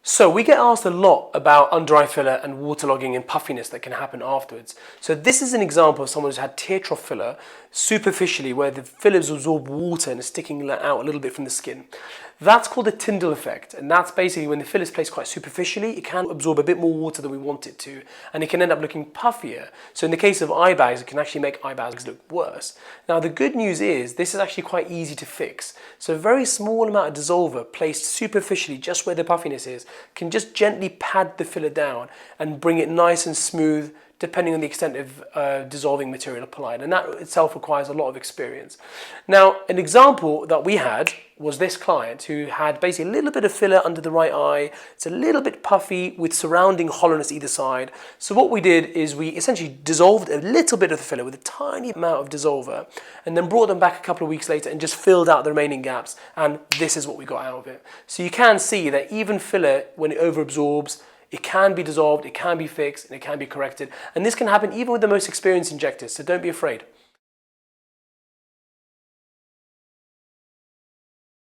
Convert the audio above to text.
So we get asked a lot about under eye filler and waterlogging and puffiness that can happen afterwards. So this is an example of someone who's had tear trough filler superficially where the fillers absorb water and are sticking out a little bit from the skin. That's called the Tyndall effect, and that's basically when the filler is placed quite superficially, it can absorb a bit more water than we want it to, and it can end up looking puffier. So in the case of eye bags, it can actually make eye bags look worse. Now the good news is this is actually quite easy to fix. So a very small amount of dissolver placed superficially just where the puffiness is can just gently pad the filler down and bring it nice and smooth depending on the extent of dissolving material applied, and that itself requires a lot of experience. Now, an example that we had was this client who had basically a little bit of filler under the right eye. It's a little bit puffy with surrounding hollowness either side. So what we did is we essentially dissolved a little bit of the filler with a tiny amount of dissolver and then brought them back a couple of weeks later and just filled out the remaining gaps, and this is what we got out of it. So you can see that even filler, when it overabsorbs, it can be dissolved, it can be fixed, and it can be corrected. And this can happen even with the most experienced injectors, so don't be afraid.